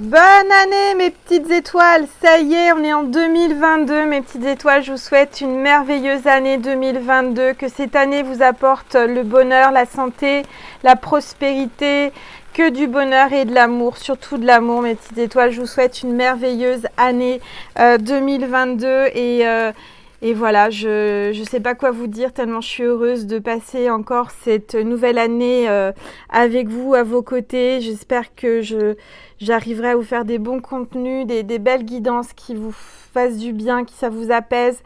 Bonne année mes petites étoiles, ça y est, on est en 2022 mes petites étoiles, je vous souhaite une merveilleuse année 2022, que cette année vous apporte le bonheur, la santé, la prospérité, que du bonheur et de l'amour, surtout de l'amour mes petites étoiles, je vous souhaite une merveilleuse année 2022 et voilà, je ne sais pas quoi vous dire tellement je suis heureuse de passer encore cette nouvelle année avec vous, à vos côtés. J'espère que j'arriverai à vous faire des bons contenus, des belles guidances qui vous fassent du bien, qui ça vous apaise.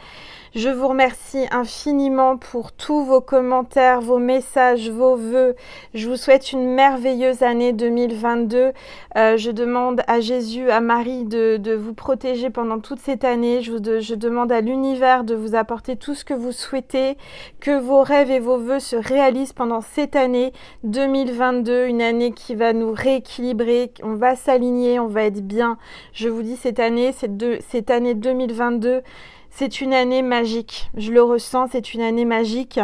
Je vous remercie infiniment pour tous vos commentaires, vos messages, vos vœux. Je vous souhaite une merveilleuse année 2022. Je demande à Jésus, à Marie de vous protéger pendant toute cette année. Je demande à l'univers de vous apporter tout ce que vous souhaitez, que vos rêves et vos vœux se réalisent pendant cette année 2022, une année qui va nous rééquilibrer. On va s'aligner, on va être bien. Je vous dis cette année 2022, c'est une année magique, je le ressens, c'est une année magique.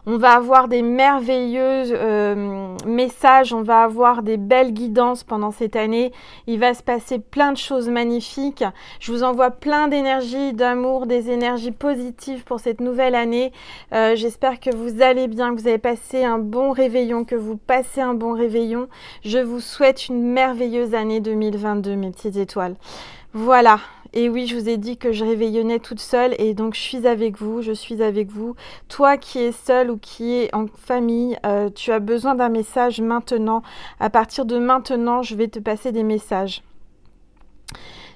On va avoir des merveilleux messages, on va avoir des belles guidances pendant cette année. Il va se passer plein de choses magnifiques. Je vous envoie plein d'énergie, d'amour, des énergies positives pour cette nouvelle année. J'espère que vous allez bien, que vous avez passé un bon réveillon, que vous passez un bon réveillon. Je vous souhaite une merveilleuse année 2022, mes petites étoiles. Voilà, et oui, je vous ai dit que je réveillonnais toute seule et donc je suis avec vous. Toi qui es seul ou qui es en famille, tu as besoin d'un message maintenant. À partir de maintenant, je vais te passer des messages.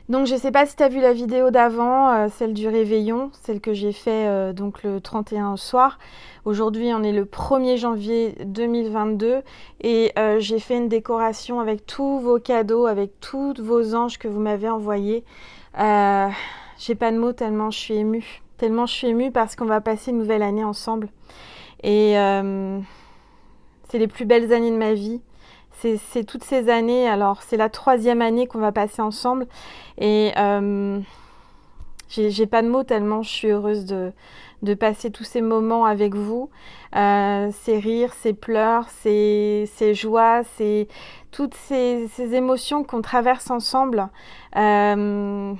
Donc je ne sais pas si tu as vu la vidéo d'avant, celle du réveillon, celle que j'ai fait donc le 31 au soir. Aujourd'hui, on est le 1er janvier 2022 et j'ai fait une décoration avec tous vos cadeaux, avec tous vos anges que vous m'avez envoyés. J'ai pas de mots tellement je suis émue. Tellement je suis émue parce qu'on va passer une nouvelle année ensemble. Et c'est les plus belles années de ma vie. C'est toutes ces années, alors c'est la 3e année qu'on va passer ensemble et j'ai pas de mots tellement je suis heureuse de passer tous ces moments avec vous, ces rires, ces pleurs, ces joies, toutes ces émotions qu'on traverse ensemble. Je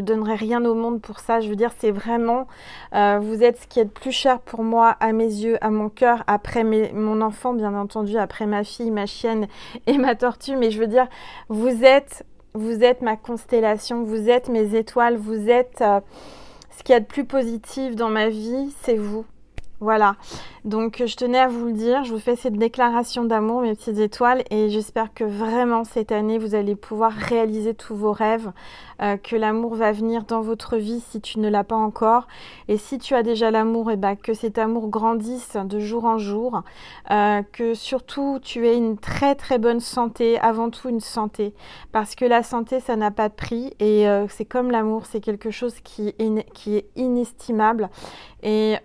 donnerais rien au monde pour ça. Je veux dire, c'est vraiment, vous êtes ce qui est le plus cher pour moi, à mes yeux, à mon cœur, après mon enfant, bien entendu, après ma fille, ma chienne et ma tortue. Mais je veux dire, vous êtes ma constellation, vous êtes mes étoiles, vous êtes ce qu'il y a de plus positif dans ma vie, c'est vous. Voilà, donc je tenais à vous le dire, je vous fais cette déclaration d'amour, mes petites étoiles, et j'espère que vraiment cette année, vous allez pouvoir réaliser tous vos rêves, que l'amour va venir dans votre vie si tu ne l'as pas encore, et si tu as déjà l'amour, que cet amour grandisse de jour en jour, que surtout tu aies une très très bonne santé, avant tout une santé, parce que la santé, ça n'a pas de prix, et c'est comme l'amour, c'est quelque chose qui est inestimable, et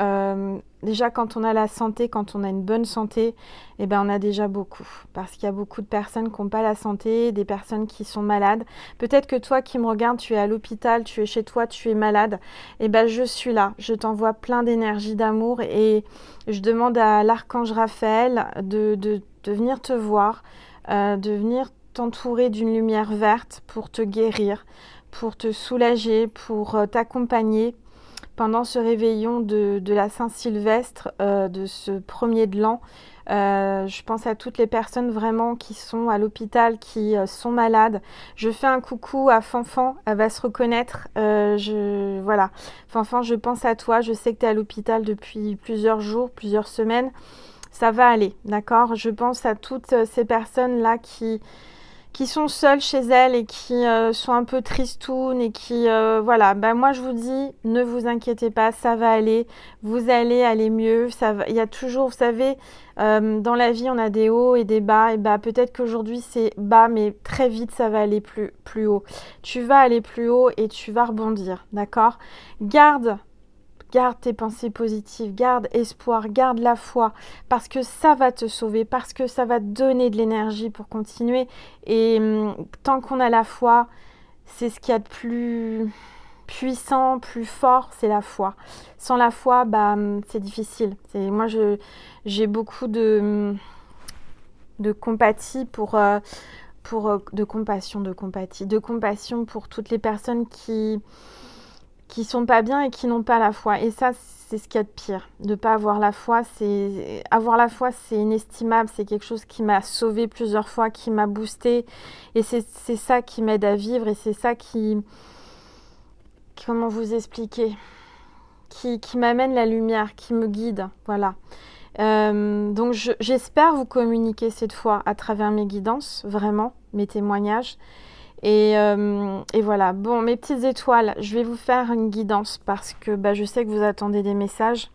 déjà, quand on a la santé, quand on a une bonne santé, on a déjà beaucoup. Parce qu'il y a beaucoup de personnes qui n'ont pas la santé, des personnes qui sont malades. Peut-être que toi qui me regardes, tu es à l'hôpital, tu es chez toi, tu es malade. Je suis là. Je t'envoie plein d'énergie, d'amour et je demande à l'archange Raphaël de venir te voir, de venir t'entourer d'une lumière verte pour te guérir, pour te soulager, pour t'accompagner pendant ce réveillon de la Saint-Sylvestre, de ce 1er de l'an. Je pense à toutes les personnes vraiment qui sont à l'hôpital, qui sont malades. Je fais un coucou à Fanfan, elle va se reconnaître. Voilà, Fanfan, je pense à toi. Je sais que tu es à l'hôpital depuis plusieurs jours, plusieurs semaines. Ça va aller, d'accord? Je pense à toutes ces personnes-là qui sont seules chez elles et qui sont un peu tristounes et qui, voilà, moi je vous dis, ne vous inquiétez pas, ça va aller, vous allez aller mieux, ça va, il y a toujours, vous savez, dans la vie on a des hauts et des bas, et peut-être qu'aujourd'hui c'est bas, mais très vite ça va aller plus haut. Tu vas aller plus haut et tu vas rebondir, d'accord? Garde tes pensées positives, garde espoir, garde la foi, parce que ça va te sauver, parce que ça va te donner de l'énergie pour continuer. Et tant qu'on a la foi, c'est ce qu'il y a de plus puissant, plus fort, c'est la foi. Sans la foi, c'est difficile. Moi, j'ai beaucoup de de compatie de compassion, de compatie, de compassion pour toutes les personnes qui sont pas bien et qui n'ont pas la foi. Et ça, c'est ce qu'il y a de pire. De pas avoir la foi, c'est inestimable. C'est quelque chose qui m'a sauvée plusieurs fois, qui m'a boostée. Et c'est ça qui m'aide à vivre. Et c'est ça comment vous expliquer, qui m'amène la lumière, qui me guide. Voilà. Donc j'espère vous communiquer cette fois à travers mes guidances, vraiment, mes témoignages. Et voilà. Bon, mes petites étoiles, je vais vous faire une guidance parce que je sais que vous attendez des messages.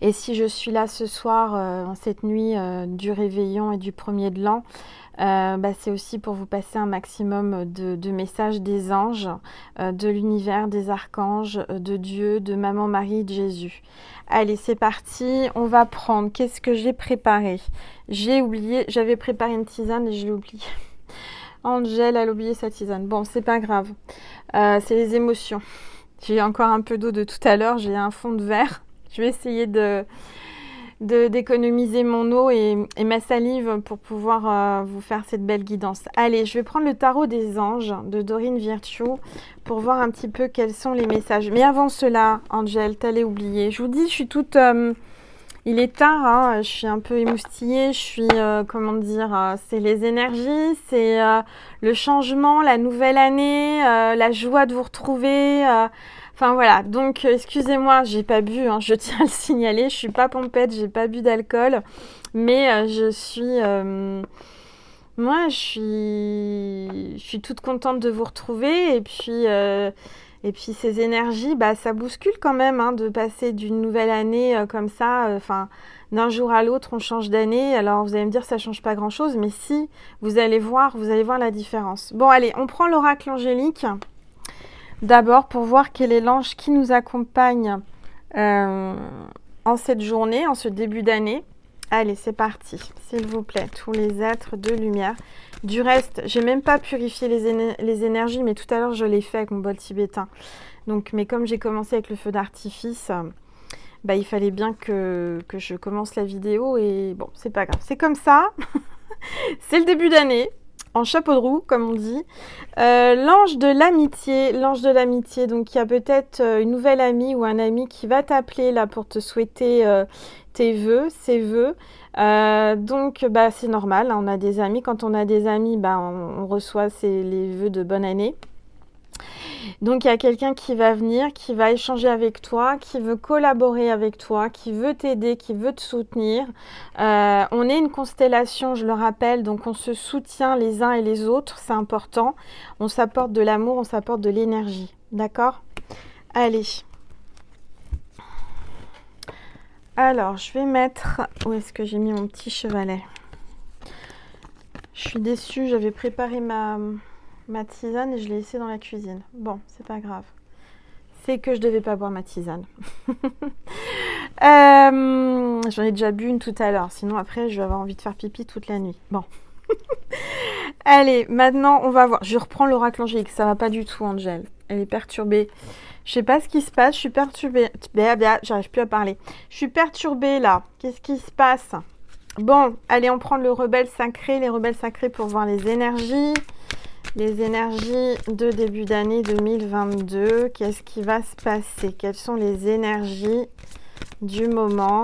Et si je suis là ce soir, en cette nuit du réveillon et du premier de l'an, c'est aussi pour vous passer un maximum de messages des anges, de l'univers, des archanges, de Dieu, de Maman Marie, de Jésus. Allez, c'est parti, on va prendre. Qu'est-ce que j'ai préparé? J'ai oublié, j'avais préparé une tisane et je l'ai oubliée. Angèle, elle a oublié sa tisane. Bon, c'est pas grave. C'est les émotions. J'ai encore un peu d'eau de tout à l'heure, j'ai un fond de verre. Je vais essayer d'économiser mon eau et ma salive pour pouvoir vous faire cette belle guidance. Allez, je vais prendre le tarot des anges de Dorine Virtue pour voir un petit peu quels sont les messages. Mais avant cela, Angèle, t'allais oublier. Je vous dis, je suis toute... il est tard, hein, je suis un peu émoustillée, je suis, comment dire, c'est les énergies, c'est le changement, la nouvelle année, la joie de vous retrouver... Enfin voilà, donc excusez-moi, j'ai pas bu, hein, je tiens à le signaler, je suis pas pompette, j'ai pas bu d'alcool, mais je suis toute contente de vous retrouver et puis ces énergies, ça bouscule quand même, hein, de passer d'une nouvelle année comme ça, d'un jour à l'autre, on change d'année. Alors vous allez me dire ça change pas grand-chose, mais si, vous allez voir la différence. Bon allez, on prend l'oracle angélique. D'abord, pour voir quel est l'ange qui nous accompagne en cette journée, en ce début d'année. Allez, c'est parti, s'il vous plaît, tous les êtres de lumière. Du reste, j'ai même pas purifié les énergies, mais tout à l'heure, je l'ai fait avec mon bol tibétain. Donc, mais comme j'ai commencé avec le feu d'artifice, il fallait bien que je commence la vidéo. Et bon, c'est pas grave, c'est comme ça. C'est le début d'année. En chapeau de roue, comme on dit. L'ange de l'amitié, donc il y a peut-être une nouvelle amie ou un ami qui va t'appeler là pour te souhaiter ses vœux. Donc c'est normal, hein, on a des amis. Quand on a des amis, on reçoit les vœux de bonne année. Donc il y a quelqu'un qui va venir, qui va échanger avec toi, qui veut collaborer avec toi, qui veut t'aider, qui veut te soutenir. On est une constellation, je le rappelle, donc on se soutient les uns et les autres, c'est important. On s'apporte de l'amour, on s'apporte de l'énergie, d'accord? Allez. Alors, je vais mettre... Où est-ce que j'ai mis mon petit chevalet? Je suis déçue, j'avais préparé ma tisane et je l'ai laissée dans la cuisine. Bon, c'est pas grave. C'est que je devais pas boire ma tisane. J'en ai déjà bu une tout à l'heure. Sinon, après, je vais avoir envie de faire pipi toute la nuit. Bon. Allez, maintenant, on va voir. Je reprends l'oracle angélique. Ça va pas du tout, Angèle. Elle est perturbée. Je sais pas ce qui se passe. Je suis perturbée. J'arrive plus à parler. Je suis perturbée, là. Qu'est-ce qui se passe? Bon, allez, on prend le rebelle sacré. Les rebelles sacrés pour voir les énergies. Les énergies de début d'année 2022. Qu'est-ce qui va se passer? Quelles sont les énergies du moment?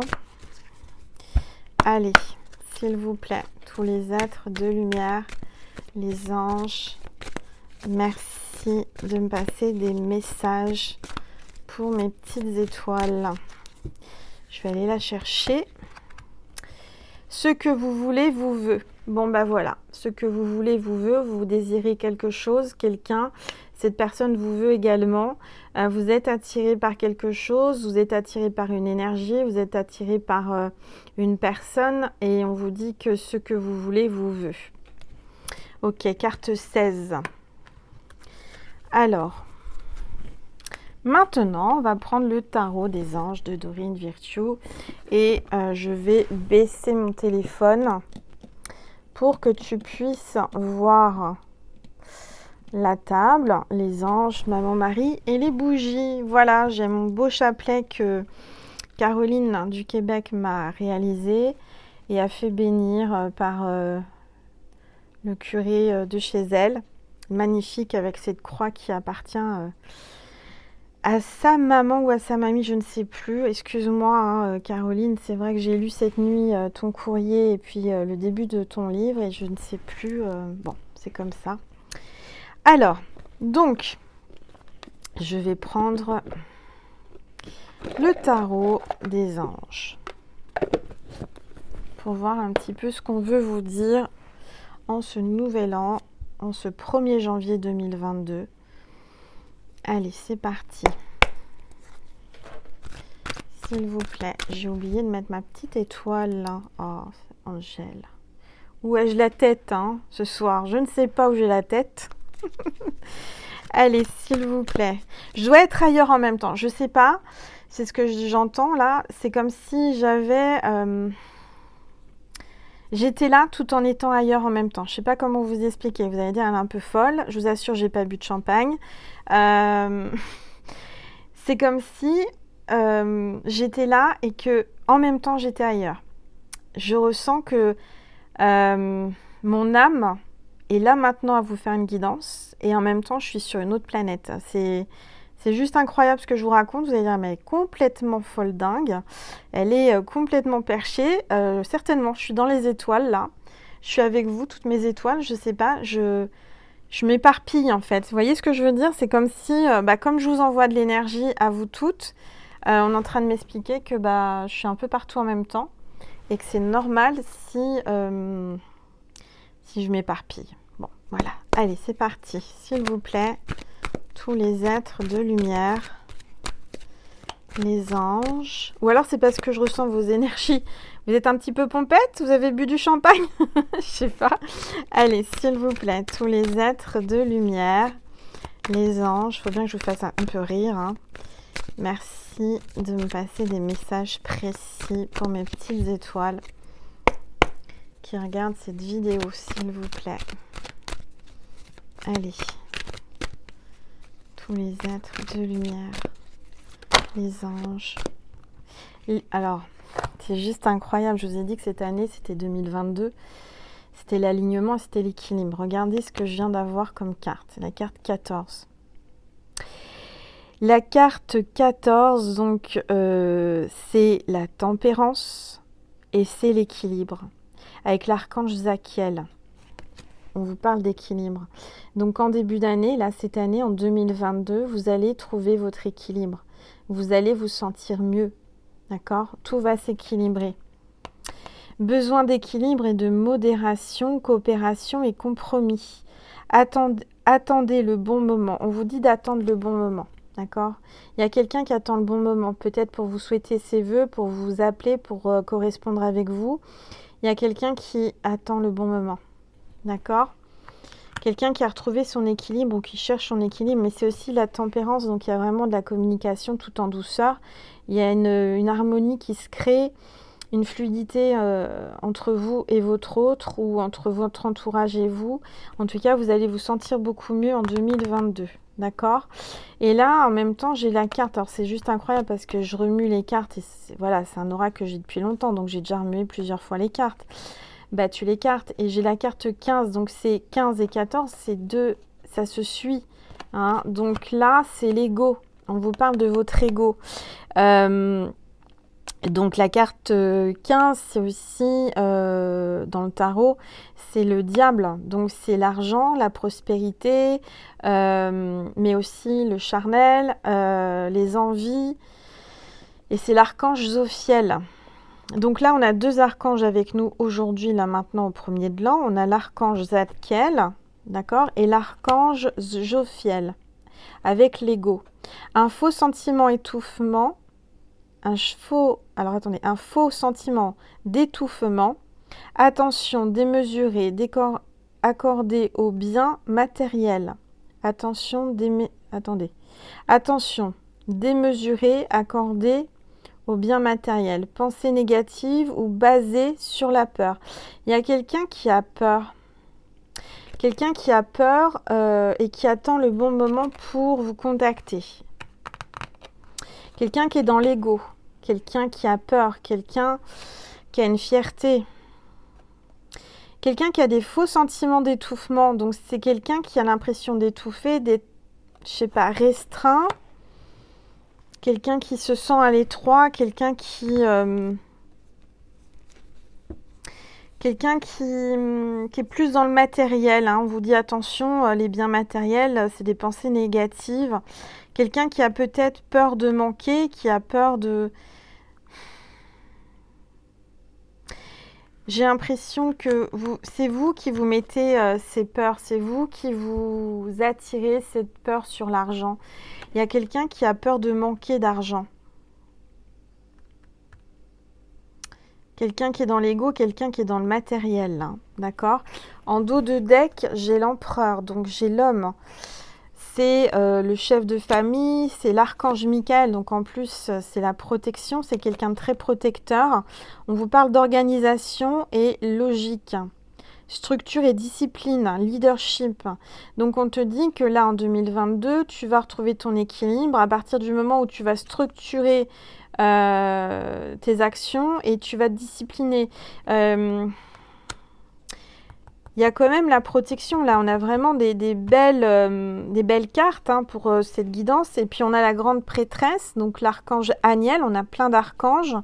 Allez, s'il vous plaît, tous les êtres de lumière, les anges, merci de me passer des messages pour mes petites étoiles. Je vais aller la chercher. Ce que vous voulez vous veut. Bon, voilà. Ce que vous voulez vous veut. Vous désirez quelque chose, quelqu'un. Cette personne vous veut également. Vous êtes attiré par quelque chose. Vous êtes attiré par une énergie. Vous êtes attiré par une personne. Et on vous dit que ce que vous voulez vous veut. Ok, carte 16. Alors, maintenant, on va prendre le tarot des anges de Dorine Virtue. Et je vais baisser mon téléphone pour que tu puisses voir la table, les anges, Maman Marie et les bougies. Voilà, j'ai mon beau chapelet que Caroline du Québec m'a réalisé. et a fait bénir par le curé de chez elle. Magnifique, avec cette croix qui appartient à sa maman ou à sa mamie, je ne sais plus. Excuse-moi, hein, Caroline, c'est vrai que j'ai lu cette nuit ton courrier et puis le début de ton livre et je ne sais plus. Bon, c'est comme ça. Alors, donc, je vais prendre le tarot des anges pour voir un petit peu ce qu'on veut vous dire en ce nouvel an, en ce 1er janvier 2022. Allez, c'est parti. S'il vous plaît, j'ai oublié de mettre ma petite étoile là. Oh, Angèle. Où ai-je la tête ce soir? Je ne sais pas où j'ai la tête. Allez, s'il vous plaît. Je dois être ailleurs en même temps. Je sais pas. C'est ce que j'entends là. C'est comme si j'avais... J'étais là tout en étant ailleurs en même temps. Je sais pas comment vous expliquer. Vous allez dire, elle est un peu folle. Je vous assure, j'ai pas bu de champagne. C'est comme si j'étais là et que en même temps j'étais ailleurs. Je ressens que mon âme est là maintenant à vous faire une guidance et en même temps je suis sur une autre planète. C'est juste incroyable ce que je vous raconte. Vous allez dire, mais elle est complètement folle dingue. Elle est complètement perchée. Certainement, je suis dans les étoiles là. Je suis avec vous, toutes mes étoiles. Je sais pas, je m'éparpille en fait. Vous voyez ce que je veux dire? C'est comme si, comme je vous envoie de l'énergie à vous toutes, on est en train de m'expliquer que je suis un peu partout en même temps et que c'est normal si je m'éparpille. Bon, voilà. Allez, c'est parti. S'il vous plaît, tous les êtres de lumière, les anges. Ou alors c'est parce que je ressens vos énergies. Vous êtes un petit peu pompette? Vous avez bu du champagne? Je sais pas. Allez, s'il vous plaît, tous les êtres de lumière, les anges. Il faut bien que je vous fasse un peu rire. Merci de me passer des messages précis pour mes petites étoiles qui regardent cette vidéo, s'il vous plaît. Allez. Tous les êtres de lumière, les anges. Alors, c'est juste incroyable. Je vous ai dit que cette année, c'était 2022. C'était l'alignement, c'était l'équilibre. Regardez ce que je viens d'avoir comme carte. C'est la carte 14. La carte 14, donc, c'est la tempérance et c'est l'équilibre. Avec l'archange Zachiel. On vous parle d'équilibre. Donc en début d'année, là cette année, en 2022, vous allez trouver votre équilibre. Vous allez vous sentir mieux. D'accord? Tout va s'équilibrer. Besoin d'équilibre et de modération, coopération et compromis. Attendez le bon moment. On vous dit d'attendre le bon moment. D'accord? Il y a quelqu'un qui attend le bon moment. Peut-être pour vous souhaiter ses vœux, pour vous appeler, pour correspondre avec vous. Il y a quelqu'un qui attend le bon moment. D'accord? Quelqu'un qui a retrouvé son équilibre ou qui cherche son équilibre, mais c'est aussi la tempérance, donc il y a vraiment de la communication tout en douceur. Il y a une harmonie qui se crée, une fluidité entre vous et votre autre, ou entre votre entourage et vous. En tout cas, vous allez vous sentir beaucoup mieux en 2022. D'accord? Et là, en même temps, j'ai la carte. Alors, c'est juste incroyable parce que je remue les cartes. Et voilà, c'est un aura que j'ai depuis longtemps, donc j'ai déjà remué plusieurs fois les cartes. Battu les cartes et j'ai la carte 15, donc c'est 15 et 14, c'est deux, ça se suit. Donc là, c'est l'ego. On vous parle de votre ego. Donc la carte 15, c'est aussi dans le tarot, c'est le diable. Donc c'est l'argent, la prospérité, mais aussi le charnel, les envies. Et c'est l'archange Zophiel. Donc là, on a deux archanges avec nous aujourd'hui, là maintenant au premier de l'an. On a l'archange Zadkiel, d'accord, et l'archange Jophiel, avec l'ego. Un faux sentiment étouffement, un faux sentiment d'étouffement. Attention démesurée, accordée au bien matériel. Attention démesurée, accordée au bien matériel, pensée négative ou basée sur la peur. Il y a quelqu'un qui a peur. Quelqu'un qui a peur et qui attend le bon moment pour vous contacter. Quelqu'un qui est dans l'ego. Quelqu'un qui a peur. Quelqu'un qui a une fierté. Quelqu'un qui a des faux sentiments d'étouffement. Donc, c'est quelqu'un qui a l'impression d'étouffer, d'être, je sais pas, restreint. Quelqu'un qui se sent à l'étroit. Quelqu'un qui est plus dans le matériel. Hein. On vous dit attention, les biens matériels, c'est des pensées négatives. Quelqu'un qui a peut-être peur de manquer, qui a peur de... J'ai l'impression que c'est vous qui vous mettez ces peurs, c'est vous qui vous attirez cette peur sur l'argent. Il y a quelqu'un qui a peur de manquer d'argent. Quelqu'un qui est dans l'ego, quelqu'un qui est dans le matériel, hein, d'accord? En dos de deck, j'ai l'empereur, donc j'ai l'homme. C'est le chef de famille, c'est l'archange Michael, donc en plus c'est la protection, c'est quelqu'un de très protecteur. On vous parle d'organisation et logique, structure et discipline, leadership. Donc on te dit que là en 2022, tu vas retrouver ton équilibre à partir du moment où tu vas structurer tes actions et tu vas te discipliner. Il y a quand même la protection, là, on a vraiment des belles cartes hein, pour cette guidance. Et puis on a la grande prêtresse, donc l'archange Aniel, on a plein d'archanges.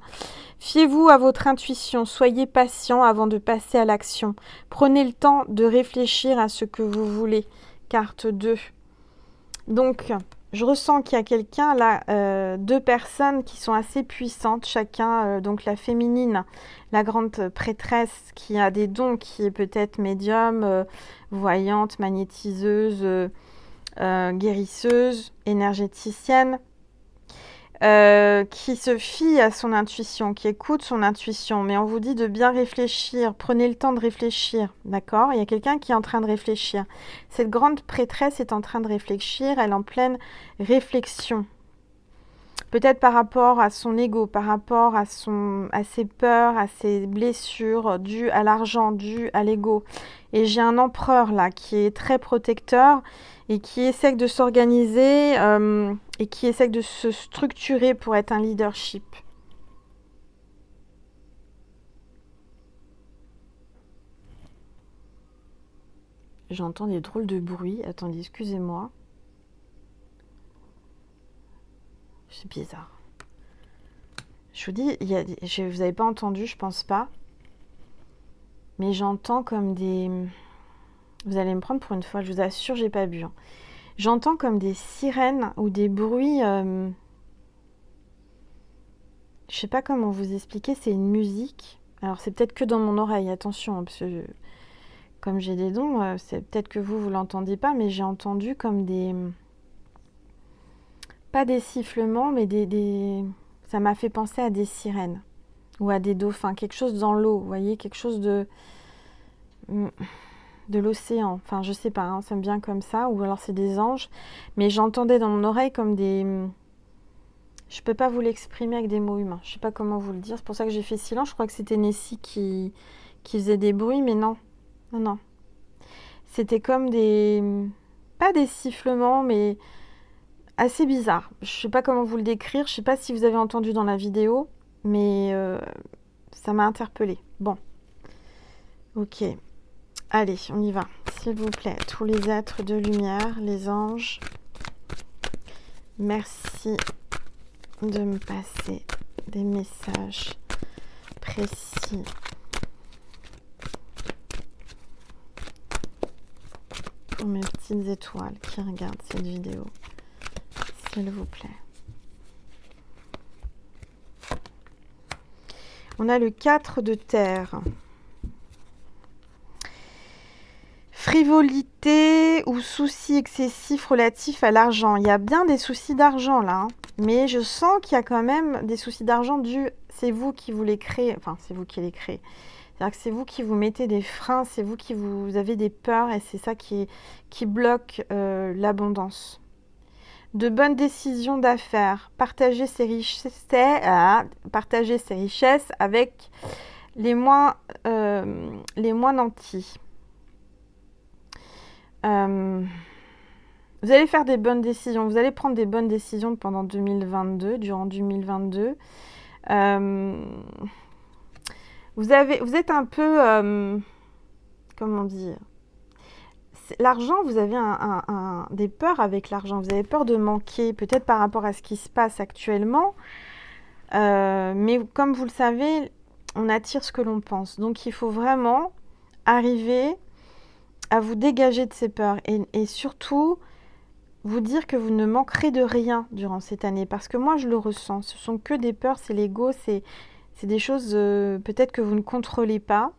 Fiez-vous à votre intuition, soyez patient avant de passer à l'action. Prenez le temps de réfléchir à ce que vous voulez. Carte 2. Donc, je ressens qu'il y a quelqu'un là, deux personnes qui sont assez puissantes, chacun, donc la féminine, la grande prêtresse qui a des dons, qui est peut-être médium, voyante, magnétiseuse, guérisseuse, énergéticienne, qui se fie à son intuition, qui écoute son intuition. Mais on vous dit de bien réfléchir, prenez le temps de réfléchir, d'accord? Il y a quelqu'un qui est en train de réfléchir. Cette grande prêtresse est en train de réfléchir, elle est en pleine réflexion. Peut-être par rapport à son ego, par rapport à ses peurs, à ses blessures dues à l'argent, dues à l'ego. Et j'ai un empereur là qui est très protecteur et qui essaie de s'organiser et qui essaie de se structurer pour être un leadership. J'entends des drôles de bruits. Attendez, excusez-moi. C'est bizarre. Je vous dis, vous n'avez pas entendu, je pense pas. Mais j'entends comme des... Vous allez me prendre pour une fois, je vous assure, j'ai pas bu. Hein. J'entends comme des sirènes ou des bruits... Je sais pas comment vous expliquer, c'est une musique. Alors c'est peut-être que dans mon oreille, attention, hein, parce que comme j'ai des dons, c'est peut-être que vous l'entendez pas, mais j'ai entendu comme des... Pas des sifflements, mais ça m'a fait penser à des sirènes ou à des dauphins, quelque chose dans l'eau, vous voyez, quelque chose de l'océan. Enfin, je sais pas, hein, ça me vient comme ça, ou alors c'est des anges, mais j'entendais dans mon oreille comme des... Je peux pas vous l'exprimer avec des mots humains, je sais pas comment vous le dire, c'est pour ça que j'ai fait silence, je crois que c'était Nessie qui faisait des bruits, mais non, non, non. C'était comme des... Pas des sifflements, mais... assez bizarre. Je sais pas comment vous le décrire. Je sais pas si vous avez entendu dans la vidéo, mais ça m'a interpellée. Bon. Ok. Allez, on y va. S'il vous plaît, tous les êtres de lumière, les anges, merci de me passer des messages précis. Pour mes petites étoiles qui regardent cette vidéo. S'il vous plaît. On a le 4 de terre. Frivolité ou soucis excessifs relatifs à l'argent. Il y a bien des soucis d'argent là, hein, mais je sens qu'il y a quand même des soucis d'argent dus. C'est vous qui vous les créez. Enfin, c'est vous qui les créez. C'est-à-dire que c'est vous qui vous mettez des freins, c'est vous qui vous avez des peurs et c'est ça qui bloque l'abondance. De bonnes décisions d'affaires, partager ses richesses avec les moins nantis. Vous allez faire des bonnes décisions, vous allez prendre des bonnes décisions pendant 2022, durant 2022. Vous êtes un peu... comment dire, l'argent, vous avez des peurs avec l'argent. Vous avez peur de manquer, peut-être par rapport à ce qui se passe actuellement. Mais comme vous le savez, on attire ce que l'on pense. Donc, il faut vraiment arriver à vous dégager de ces peurs. Et surtout, vous dire que vous ne manquerez de rien durant cette année. Parce que moi, je le ressens. Ce sont que des peurs, c'est l'ego, c'est des choses peut-être que vous ne contrôlez pas.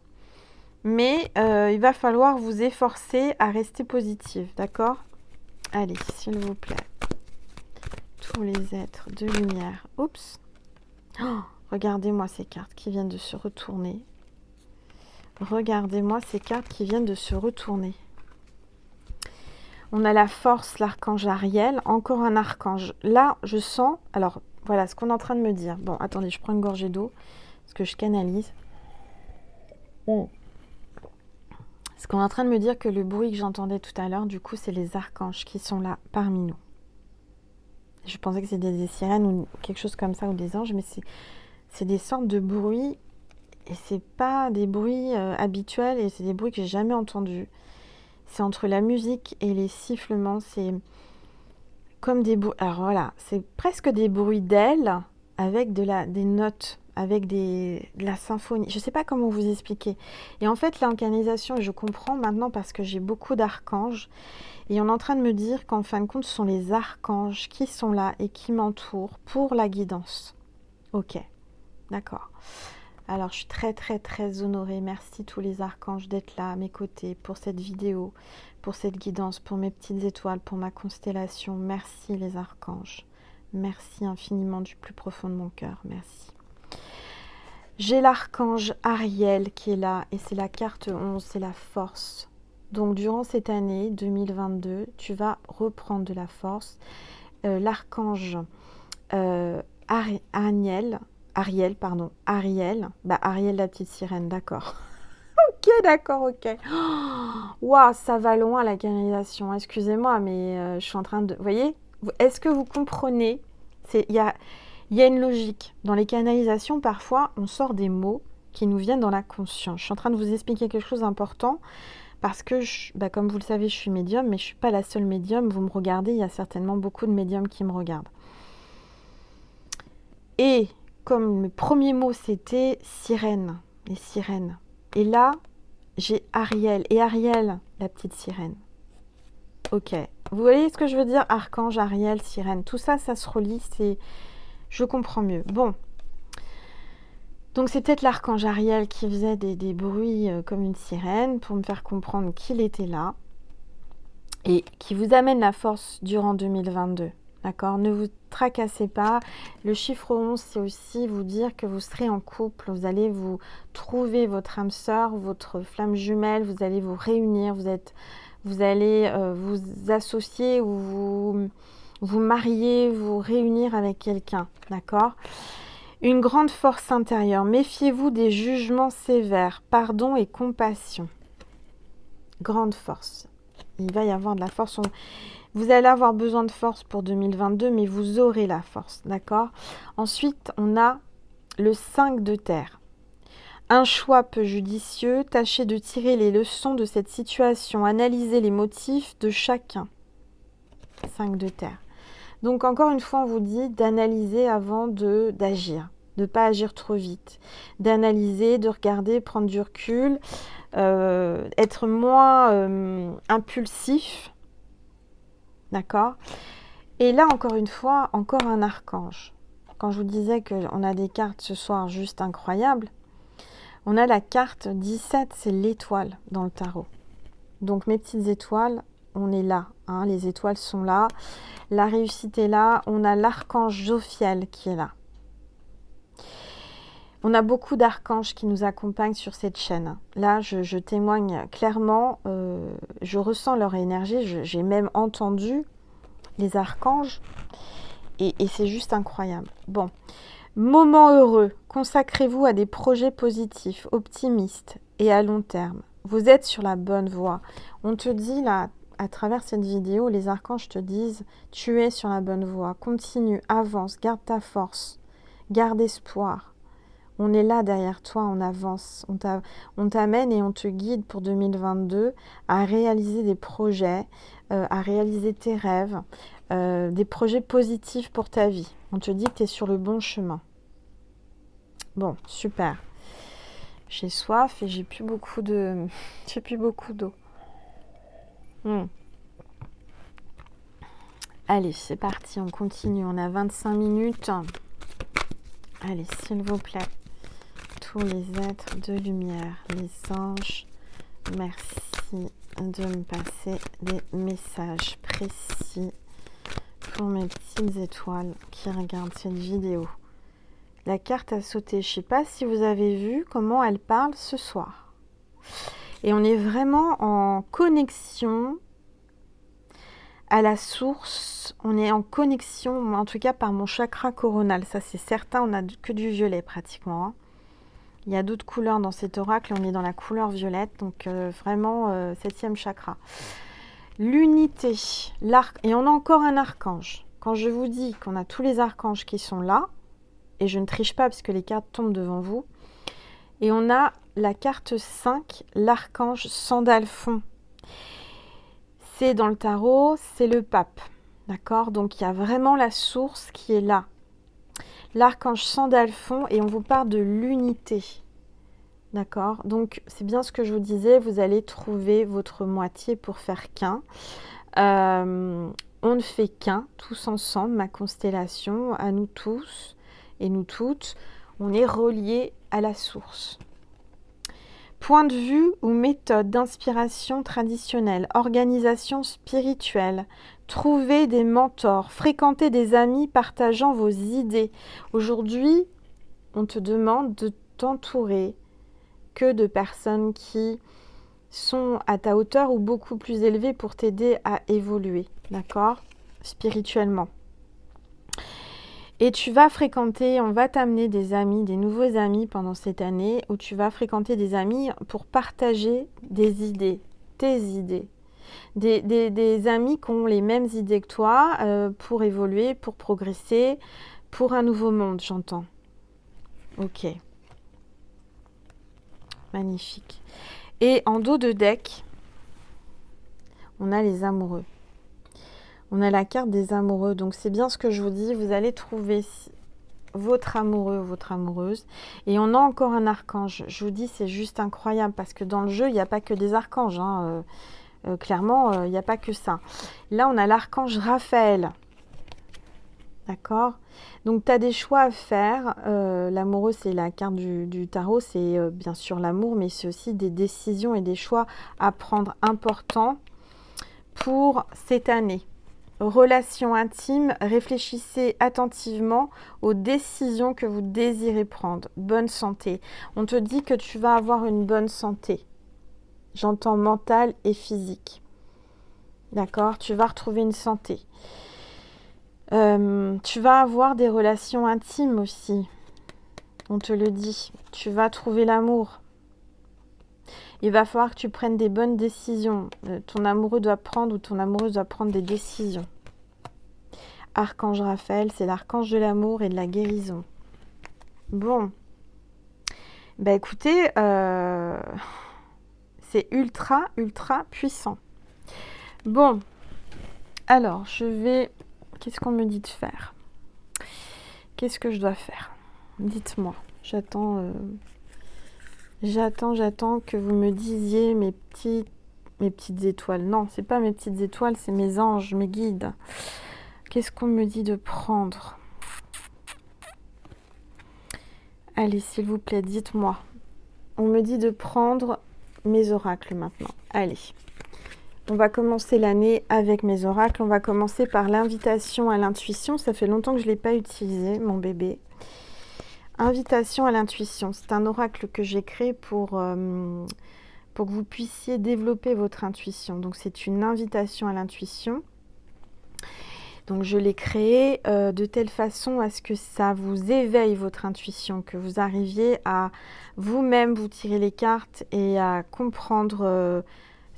Mais il va falloir vous efforcer à rester positive, d'accord? Allez, s'il vous plaît. Tous les êtres de lumière. Oups. Oh, regardez-moi ces cartes qui viennent de se retourner. Regardez-moi ces cartes qui viennent de se retourner. On a la force, l'archange Ariel, encore un archange. Là, je sens... Alors, voilà ce qu'on est en train de me dire. Bon, attendez, je prends une gorgée d'eau, parce que je canalise. Ce qu'on est en train de me dire que le bruit que j'entendais tout à l'heure, du coup, c'est les archanges qui sont là parmi nous. Je pensais que c'était des sirènes ou quelque chose comme ça, ou des anges, mais c'est des sortes de bruits, et c'est pas des bruits habituels, et c'est des bruits que j'ai jamais entendus. C'est entre la musique et les sifflements, c'est comme des bruits... Alors voilà, c'est presque des bruits d'ailes avec des notes, avec de la symphonie. Je ne sais pas comment vous expliquer. Et en fait, l'incarnation, je comprends maintenant parce que j'ai beaucoup d'archanges. Et on est en train de me dire qu'en fin de compte, ce sont les archanges qui sont là et qui m'entourent pour la guidance. Ok, d'accord. Alors, je suis très, très, très honorée. Merci tous les archanges d'être là à mes côtés pour cette vidéo, pour cette guidance, pour mes petites étoiles, pour ma constellation. Merci les archanges. Merci infiniment du plus profond de mon cœur. Merci. J'ai l'archange Ariel qui est là et c'est la carte 11, c'est la force. Donc, durant cette année 2022, tu vas reprendre de la force. L'archange Ariel, Ariel la petite sirène, d'accord. Ok, d'accord, ok. Waouh, ça va loin la canalisation, excusez-moi, mais je suis en train de... Vous voyez, est-ce que vous comprenez? Il y a une logique. Dans les canalisations, parfois, on sort des mots qui nous viennent dans la conscience. Je suis en train de vous expliquer quelque chose d'important parce que, comme vous le savez, je suis médium, mais je ne suis pas la seule médium. Vous me regardez, il y a certainement beaucoup de médiums qui me regardent. Et comme le premier mot, c'était sirène, les sirènes. Et là, j'ai Ariel. Et Ariel, la petite sirène. Ok. Vous voyez ce que je veux dire? Archange, Ariel, sirène. Tout ça, ça se relie. Je comprends mieux. Bon. Donc, c'est peut-être l'archange Ariel qui faisait des bruits comme une sirène pour me faire comprendre qu'il était là. Et qui vous amène la force durant 2022. D'accord? Ne vous tracassez pas. Le chiffre 11, c'est aussi vous dire que vous serez en couple. Vous allez vous trouver votre âme sœur, votre flamme jumelle. Vous allez vous réunir. Vous allez vous associer ou vous marier, vous réunir avec quelqu'un. D'accord? Une grande force intérieure. Méfiez-vous des jugements sévères. Pardon et compassion. Grande force. Il va y avoir de la force. Vous allez avoir besoin de force pour 2022, mais vous aurez la force, d'accord? Ensuite, on a le 5 de terre. Un choix peu judicieux, tâchez de tirer les leçons de cette situation, analysez les motifs de chacun. 5 de terre. Donc, encore une fois, on vous dit d'analyser avant d'agir, de ne pas agir trop vite, d'analyser, de regarder, prendre du recul, être moins impulsif. D'accord? Et là, encore une fois, encore un archange. Quand je vous disais qu'on a des cartes ce soir juste incroyables, on a la carte 17, c'est l'étoile dans le tarot. Donc, mes petites étoiles, on est là. Hein, les étoiles sont là. La réussite est là. On a l'archange Jophiel qui est là. On a beaucoup d'archanges qui nous accompagnent sur cette chaîne. Là, je témoigne clairement, je ressens leur énergie, j'ai même entendu les archanges, et c'est juste incroyable. Bon, moment heureux, consacrez-vous à des projets positifs, optimistes et à long terme. Vous êtes sur la bonne voie. On te dit là, à travers cette vidéo, les archanges te disent, tu es sur la bonne voie, continue, avance, garde ta force, garde espoir. On est là derrière toi, on avance, on t'amène et on te guide pour 2022 à réaliser des projets, à réaliser tes rêves, des projets positifs pour ta vie. On te dit que tu es sur le bon chemin. Bon, super. J'ai soif et j'ai plus beaucoup de... j'ai plus beaucoup d'eau. Allez, c'est parti, on continue. On a 25 minutes. Allez, s'il vous plaît. Tous les êtres de lumière, les anges, merci de me passer des messages précis pour mes petites étoiles qui regardent cette vidéo. La carte a sauté. Je ne sais pas si vous avez vu comment elle parle ce soir. Et on est vraiment en connexion à la source. On est en connexion, en tout cas par mon chakra coronal. Ça, c'est certain. On n'a que du violet pratiquement. Hein. Il y a d'autres couleurs dans cet oracle. On est dans la couleur violette. Donc, vraiment, 7e chakra. L'unité. L'arc. Et on a encore un archange. Quand je vous dis qu'on a tous les archanges qui sont là, et je ne triche pas puisque les cartes tombent devant vous. Et on a la carte 5, l'archange Sandalphon. C'est dans le tarot, c'est le pape. D'accord? Donc il y a vraiment la source qui est là. L'archange Sandalphon et on vous parle de l'unité. D'accord? Donc c'est bien ce que je vous disais, vous allez trouver votre moitié pour faire qu'un. On ne fait qu'un, tous ensemble, ma constellation, à nous tous. Et nous toutes, on est reliés à la source. Point de vue ou méthode d'inspiration traditionnelle, organisation spirituelle, trouver des mentors, fréquenter des amis partageant vos idées. Aujourd'hui, on te demande de t'entourer que de personnes qui sont à ta hauteur ou beaucoup plus élevées pour t'aider à évoluer, d'accord, spirituellement. Et tu vas fréquenter, on va t'amener des amis, des nouveaux amis pendant cette année, où tu vas fréquenter des amis pour partager des idées, tes idées. Des amis qui ont les mêmes idées que toi pour évoluer, pour progresser, pour un nouveau monde, j'entends. Ok. Magnifique. Et en dos de deck, on a les amoureux. On a la carte des amoureux, donc c'est bien ce que je vous dis, vous allez trouver votre amoureux ou votre amoureuse. Et on a encore un archange, je vous dis, c'est juste incroyable, parce que dans le jeu, il n'y a pas que des archanges, hein. Clairement, il n'y a pas que ça. Là, on a l'archange Raphaël, d'accord? Donc, tu as des choix à faire. L'amoureux, c'est la carte du tarot, c'est bien sûr l'amour, mais c'est aussi des décisions et des choix à prendre importants pour cette année. Relation intime, réfléchissez attentivement aux décisions que vous désirez prendre. Bonne santé. On te dit que tu vas avoir une bonne santé. J'entends mentale et physique. D'accord? Tu vas retrouver une santé. Tu vas avoir des relations intimes aussi. On te le dit. Tu vas trouver l'amour. Il va falloir que tu prennes des bonnes décisions. Ton amoureux doit prendre ou ton amoureuse doit prendre des décisions. Archange Raphaël, c'est l'archange de l'amour et de la guérison. Bon. Bah écoutez, c'est ultra, ultra puissant. Bon. Alors, je vais... Qu'est-ce qu'on me dit de faire? Qu'est-ce que je dois faire? Dites-moi. J'attends que vous me disiez mes petites étoiles. Non, c'est pas mes petites étoiles, c'est mes anges, mes guides. Qu'est-ce qu'on me dit de prendre? Allez, s'il vous plaît, dites-moi. On me dit de prendre mes oracles maintenant. Allez. On va commencer l'année avec mes oracles. On va commencer par l'invitation à l'intuition. Ça fait longtemps que je ne l'ai pas utilisé, mon bébé. Invitation à l'intuition. C'est un oracle que j'ai créé pour que vous puissiez développer votre intuition. Donc, c'est une invitation à l'intuition. Donc, je l'ai créé de telle façon à ce que ça vous éveille votre intuition, que vous arriviez à vous-même vous tirer les cartes et à comprendre...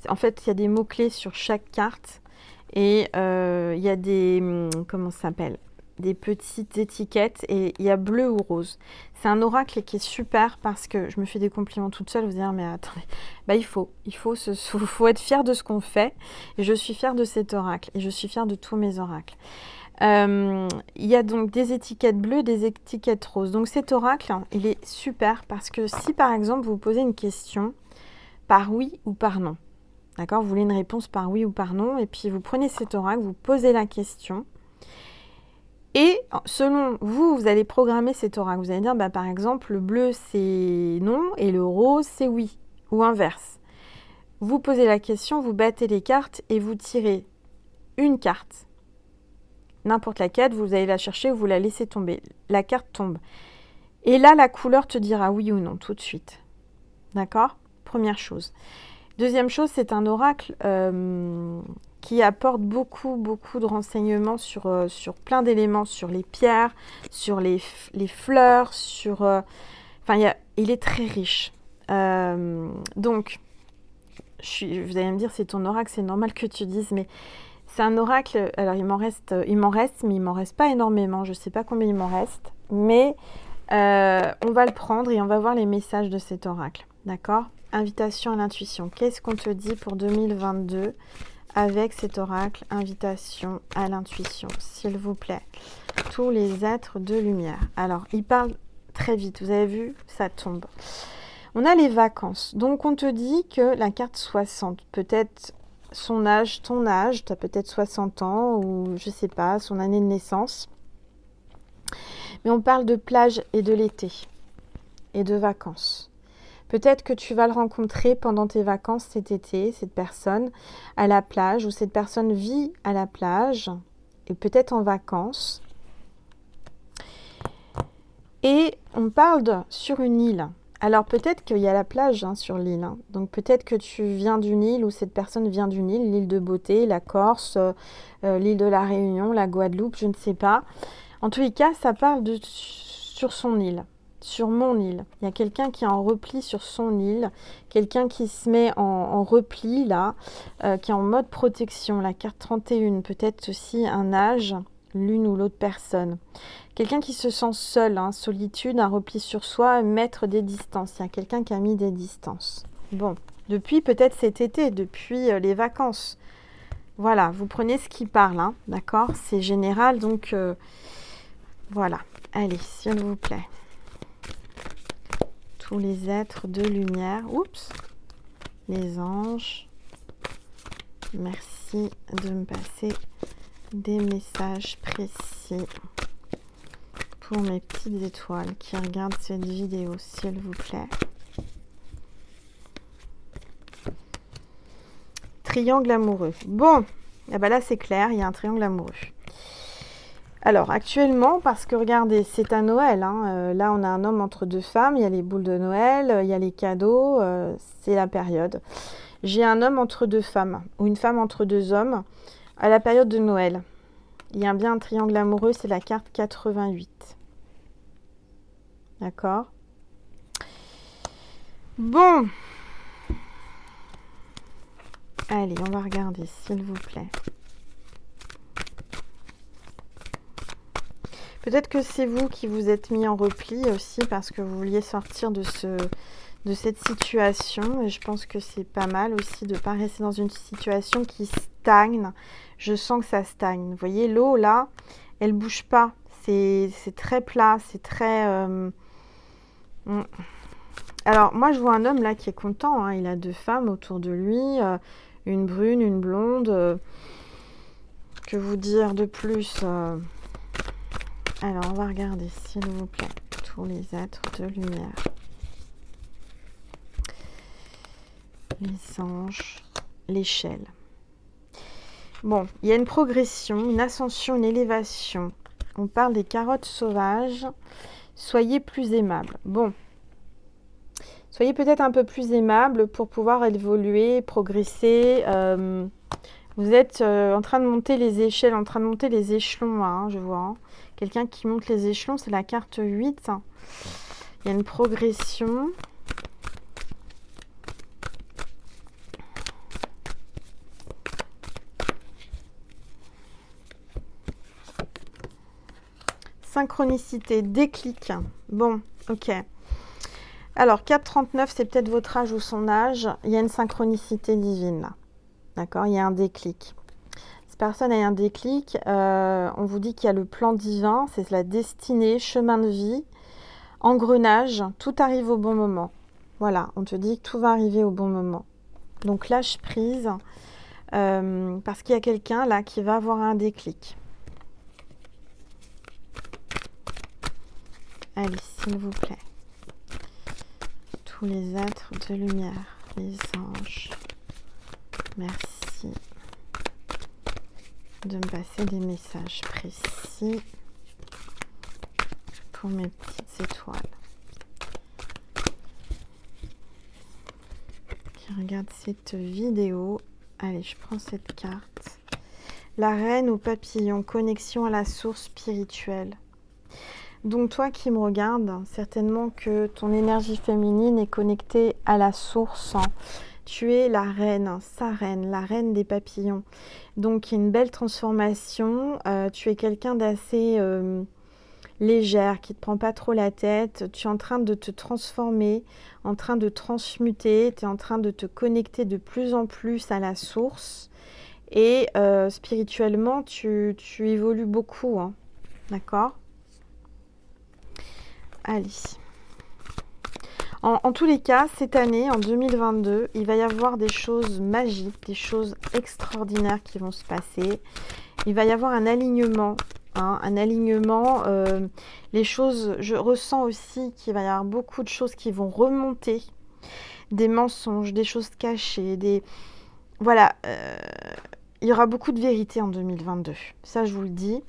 en fait, il y a des mots-clés sur chaque carte et il y a des... comment ça s'appelle? des petites étiquettes et il y a bleu ou rose. C'est un oracle qui est super parce que je me fais des compliments toute seule, vous dire mais attendez, bah faut être fier de ce qu'on fait et je suis fière de cet oracle et je suis fière de tous mes oracles. Il y a donc des étiquettes bleues, des étiquettes roses. Donc cet oracle, il est super parce que si par exemple vous posez une question par oui ou par non, d'accord, vous voulez une réponse par oui ou par non et puis vous prenez cet oracle, vous posez la question. Et selon vous, vous allez programmer cet oracle. Vous allez dire, bah, par exemple, le bleu c'est non et le rose c'est oui, ou inverse. Vous posez la question, vous battez les cartes et vous tirez une carte. N'importe laquelle, vous allez la chercher ou vous la laissez tomber. La carte tombe. Et là, la couleur te dira oui ou non tout de suite. D'accord ? Première chose. Deuxième chose, c'est un oracle qui apporte beaucoup de renseignements sur plein d'éléments, sur les pierres, sur les fleurs, il est très riche. Donc, vous allez me dire, c'est ton oracle, c'est normal que tu dises, mais c'est un oracle, alors il m'en reste, mais il m'en reste pas énormément, je ne sais pas combien il m'en reste, mais on va le prendre et on va voir les messages de cet oracle, d'accord ? Invitation à l'intuition. Qu'est-ce qu'on te dit pour 2022 avec cet oracle? Invitation à l'intuition, s'il vous plaît. Tous les êtres de lumière. Alors, il parle très vite. Vous avez vu, ça tombe. On a les vacances. Donc, on te dit que la carte 60, peut-être son âge, ton âge, tu as peut-être 60 ans ou je sais pas, son année de naissance. Mais on parle de plage et de l'été et de vacances. Peut-être que tu vas le rencontrer pendant tes vacances cet été, cette personne, à la plage, ou cette personne vit à la plage, et peut-être en vacances. Et on parle sur une île. Alors peut-être qu'il y a la plage sur l'île. Donc peut-être que tu viens d'une île, ou cette personne vient d'une île, l'île de Beauté, la Corse, l'île de la Réunion, la Guadeloupe, je ne sais pas. En tous les cas, ça parle sur son île. Sur mon île. Il y a quelqu'un qui est en repli sur son île, quelqu'un qui se met en repli là, qui est en mode protection, la carte 31, peut-être aussi un âge, l'une ou l'autre personne. Quelqu'un qui se sent seul, solitude, un repli sur soi, mettre des distances. Il y a quelqu'un qui a mis des distances. Bon, depuis peut-être cet été, depuis les vacances. Voilà, vous prenez ce qui parle, d'accord ? C'est général, donc voilà. Allez, s'il vous plaît. Tous les êtres de lumière. Oups. Les anges. Merci de me passer des messages précis pour mes petites étoiles qui regardent cette vidéo, s'il vous plaît. Triangle amoureux. Bon, là c'est clair, il y a un triangle amoureux. Alors, actuellement, parce que regardez, c'est à Noël. Là, on a un homme entre deux femmes. Il y a les boules de Noël, il y a les cadeaux. C'est la période. J'ai un homme entre deux femmes, ou une femme entre deux hommes, à la période de Noël. Il y a bien un triangle amoureux, c'est la carte 88. D'accord ? Bon. Allez, on va regarder, s'il vous plaît. Peut-être que c'est vous qui vous êtes mis en repli aussi parce que vous vouliez sortir de cette situation. Et je pense que c'est pas mal aussi de ne pas rester dans une situation qui stagne. Je sens que ça stagne. Vous voyez, l'eau, là, elle ne bouge pas. C'est très plat, c'est très... Alors, moi, je vois un homme là qui est content. Il a deux femmes autour de lui. Une brune, une blonde. Que vous dire de plus Alors, on va regarder, s'il vous plaît, tous les êtres de lumière. Les anges, l'échelle. Bon, il y a une progression, une ascension, une élévation. On parle des carottes sauvages. Soyez plus aimable. Bon, soyez peut-être un peu plus aimable pour pouvoir évoluer, progresser. Vous êtes en train de monter les échelles, en train de monter les échelons, je vois. Quelqu'un qui monte les échelons, c'est la carte 8. Il y a une progression. synchronicité, déclic. Bon, ok. Alors, 4,39, c'est peut-être votre âge ou son âge. Il y a une synchronicité divine là. D'accord? Il y a un déclic. Cette personne a un déclic. On vous dit qu'il y a le plan divin, c'est la destinée, chemin de vie, engrenage. Tout arrive au bon moment. Voilà, on te dit que tout va arriver au bon moment. Donc, lâche prise. Parce qu'il y a quelqu'un là qui va avoir un déclic. Allez, s'il vous plaît. Tous les êtres de lumière, les anges, merci de me passer des messages précis pour mes petites étoiles qui regardent cette vidéo. Allez, je prends cette carte. La reine au papillon, connexion à la source spirituelle. Donc toi qui me regardes, certainement que ton énergie féminine est connectée à la source. Tu es la reine, sa reine, la reine des papillons. Donc une belle transformation. Tu es quelqu'un d'assez légère, qui ne te prend pas trop la tête. Tu es en train de te transformer, en train de transmuter. Tu es en train de te connecter de plus en plus à la source. Et spirituellement, tu évolues beaucoup. Hein. D'accord ? Allez. En tous les cas, cette année, en 2022, il va y avoir des choses magiques, des choses extraordinaires qui vont se passer. Il va y avoir un alignement. Un alignement. Les choses, je ressens aussi qu'il va y avoir beaucoup de choses qui vont remonter. Des mensonges, des choses cachées. Voilà. Il y aura beaucoup de vérité en 2022. Ça, je vous le dis.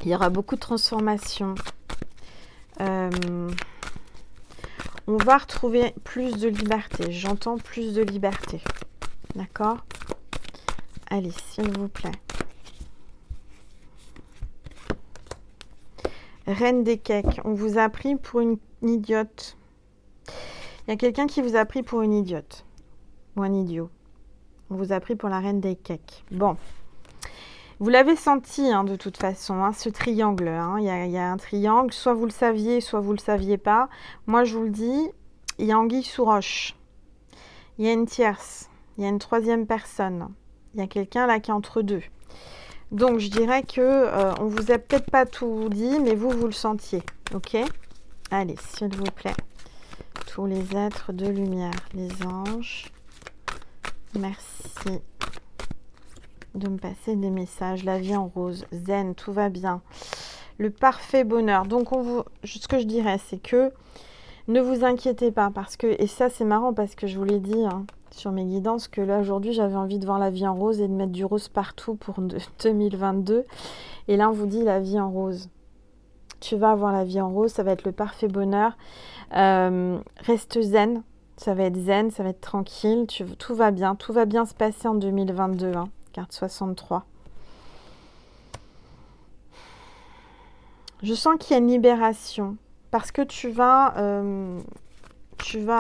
Il y aura beaucoup de transformations. On va retrouver plus de liberté. J'entends plus de liberté. D'accord? Allez, s'il vous plaît. Reine des cakes. On vous a pris pour une idiote. Il y a quelqu'un qui vous a pris pour une idiote. Ou un idiot. On vous a pris pour la reine des cakes. Bon. Vous l'avez senti de toute façon, ce triangle. Il y a un triangle, soit vous le saviez, soit vous ne le saviez pas. Moi, je vous le dis, il y a anguille sous roche. Il y a une tierce, il y a une troisième personne. Il y a quelqu'un là qui est entre deux. Donc, je dirais que on vous a peut-être pas tout dit, mais vous le sentiez. Ok? Allez, s'il vous plaît. Tous les êtres de lumière, les anges. Merci de me passer des messages. La vie en rose, zen, tout va bien. Le parfait bonheur. Donc, ce que je dirais, c'est que ne vous inquiétez pas parce que, et ça c'est marrant parce que je vous l'ai dit sur mes guidances, que là aujourd'hui j'avais envie de voir la vie en rose et de mettre du rose partout pour 2022. Et là on vous dit la vie en rose. Tu vas avoir la vie en rose, ça va être le parfait bonheur. Reste zen, ça va être tranquille, tout va bien se passer en 2022. Carte 63. Je sens qu'il y a une libération parce que tu vas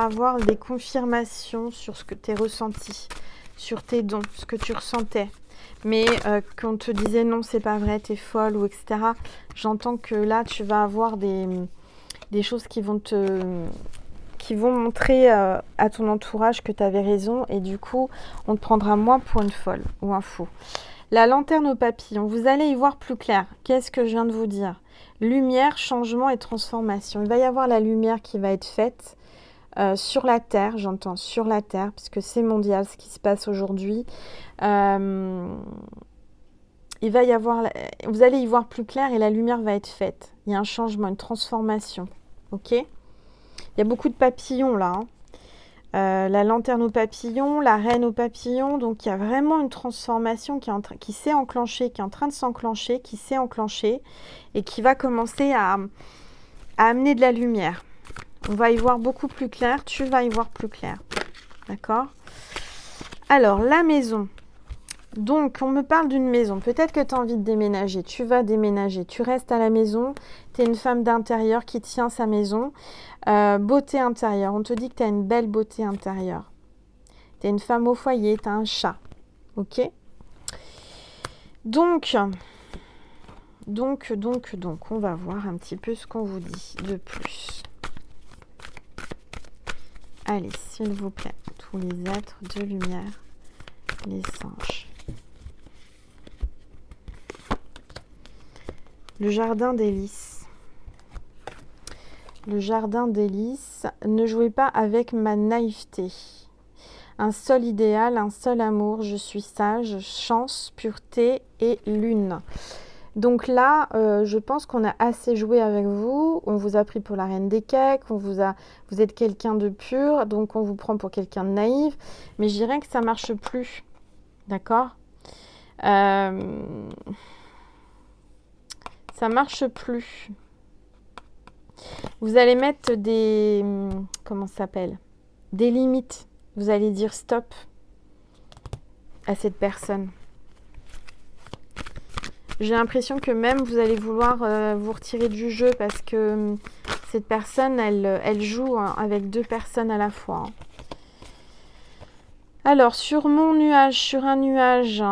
avoir des confirmations sur ce que tu as ressenti, sur tes dons, ce que tu ressentais. Mais qu'on te disait non, c'est pas vrai, t'es folle ou etc. J'entends que là, tu vas avoir des choses qui vont montrer à ton entourage que tu avais raison et du coup, on te prendra moins pour une folle ou un fou. La lanterne au papillon, vous allez y voir plus clair. Qu'est-ce que je viens de vous dire? Lumière, changement et transformation. Il va y avoir la lumière qui va être faite sur la Terre, j'entends sur la Terre, puisque c'est mondial ce qui se passe aujourd'hui. Il va y avoir, vous allez y voir plus clair et la lumière va être faite. Il y a un changement, une transformation. Ok? Il y a beaucoup de papillons là. La lanterne au papillon, la reine au papillon. Donc il y a vraiment une transformation qui s'est enclenchée, qui est en train de s'enclencher, qui s'est enclenchée et qui va commencer à amener de la lumière. On va y voir beaucoup plus clair, tu vas y voir plus clair. D'accord? Alors, la maison. Donc, on me parle d'une maison. Peut-être que tu as envie de déménager. Tu vas déménager. Tu restes à la maison. Tu es une femme d'intérieur qui tient sa maison. Beauté intérieure. On te dit que tu as une belle beauté intérieure. Tu es une femme au foyer. Tu as un chat. Ok? Donc, Donc, on va voir un petit peu ce qu'on vous dit de plus. Allez, s'il vous plaît, tous les êtres de lumière, les anges. Le jardin des lys. Le jardin des lys, ne jouez pas avec ma naïveté. Un seul idéal, un seul amour, je suis sage, chance, pureté et lune. Donc là, je pense qu'on a assez joué avec vous. On vous a pris pour la reine des cakes, vous êtes quelqu'un de pur, donc on vous prend pour quelqu'un de naïf. Mais je dirais que ça marche plus, d'accord? Ça marche plus. Vous allez mettre des... Comment ça s'appelle? Des limites. Vous allez dire stop à cette personne. J'ai l'impression que même vous allez vouloir vous retirer du jeu parce que cette personne, elle joue avec deux personnes à la fois. Alors, sur mon nuage, sur un nuage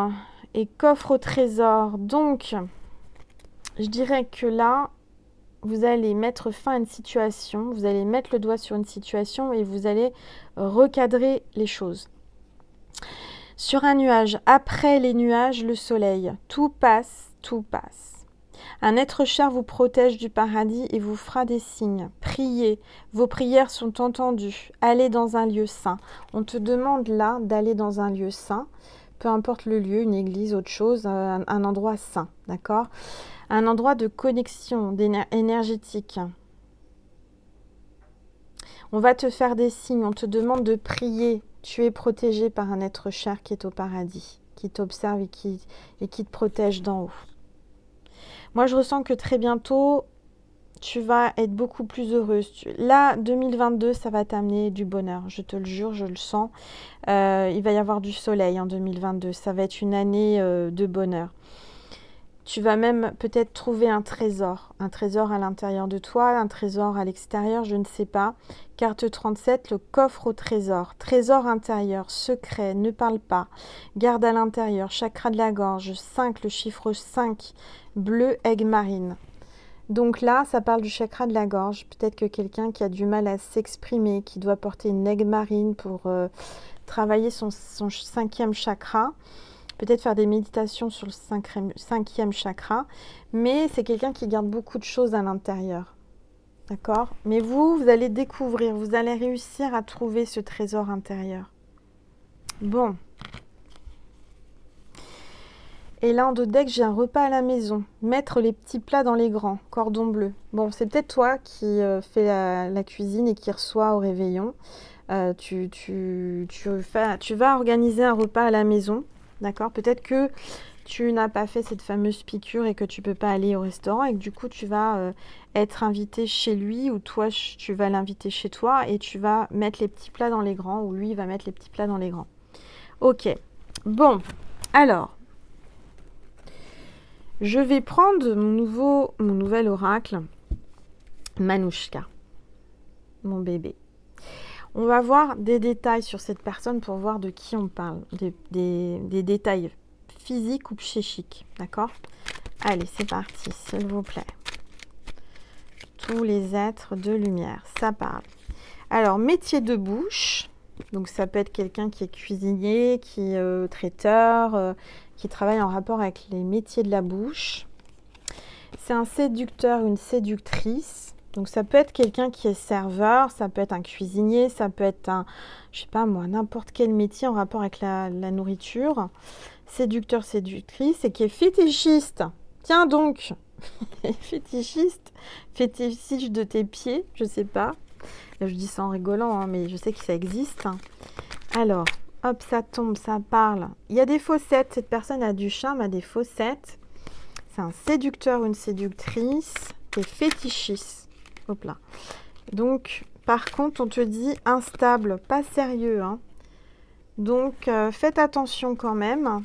et coffre au trésor. Donc, je dirais que là, vous allez mettre fin à une situation, vous allez mettre le doigt sur une situation et vous allez recadrer les choses. Sur un nuage, après les nuages, le soleil. Tout passe, tout passe. Un être cher vous protège du paradis et vous fera des signes. Priez, vos prières sont entendues. Allez dans un lieu saint. On te demande là d'aller dans un lieu saint, peu importe le lieu, une église, autre chose, un endroit saint, d'accord? Un endroit de connexion énergétique. On va te faire des signes, on te demande de prier. Tu es protégé par un être cher qui est au paradis, qui t'observe et qui te protège d'en haut. Moi, je ressens que très bientôt, tu vas être beaucoup plus heureuse. Là, 2022, ça va t'amener du bonheur. Je te le jure, je le sens. Il va y avoir du soleil en 2022. Ça va être une année de bonheur. Tu vas même peut-être trouver un trésor à l'intérieur de toi, un trésor à l'extérieur, je ne sais pas. Carte 37, le coffre au trésor. Trésor intérieur, secret, ne parle pas. Garde à l'intérieur, chakra de la gorge, 5, le chiffre 5, bleu, aigle marine. Donc là, ça parle du chakra de la gorge. Peut-être que quelqu'un qui a du mal à s'exprimer, qui doit porter une aigle marine pour travailler son 5e chakra. Peut-être faire des méditations sur le 5e chakra, mais c'est quelqu'un qui garde beaucoup de choses à l'intérieur. D'accord? Mais vous allez découvrir, vous allez réussir à trouver ce trésor intérieur. Bon. Et là, en dos de deck, j'ai un repas à la maison. Mettre les petits plats dans les grands, cordon bleu. Bon, c'est peut-être toi qui fais la cuisine et qui reçois au réveillon. Tu vas organiser un repas à la maison. D'accord? Peut-être que tu n'as pas fait cette fameuse piqûre et que tu ne peux pas aller au restaurant et que du coup, tu vas être invité chez lui ou toi, tu vas l'inviter chez toi et tu vas mettre les petits plats dans les grands ou lui, il va mettre les petits plats dans les grands. Ok. Bon. Alors, je vais prendre mon nouvel oracle, Manouchka, mon bébé. On va voir des détails sur cette personne pour voir de qui on parle, des détails physiques ou psychiques, d'accord? Allez, c'est parti, s'il vous plaît. Tous les êtres de lumière, ça parle. Alors, métier de bouche, donc ça peut être quelqu'un qui est cuisinier, qui est traiteur, qui travaille en rapport avec les métiers de la bouche. C'est un séducteur, une séductrice. Donc ça peut être quelqu'un qui est serveur, ça peut être un cuisinier, ça peut être un, je sais pas moi, n'importe quel métier en rapport avec la nourriture. Séducteur, séductrice et qui est fétichiste. Tiens donc, fétichiste de tes pieds, je sais pas. Je dis ça en rigolant, hein, mais je sais que ça existe. Alors, hop, ça tombe, ça parle. Il y a des faussettes, cette personne a du charme, a des faussettes. C'est un séducteur ou une séductrice qui est fétichiste. Hop là. Donc, par contre, on te dit instable, pas sérieux. Hein. Donc, faites attention quand même.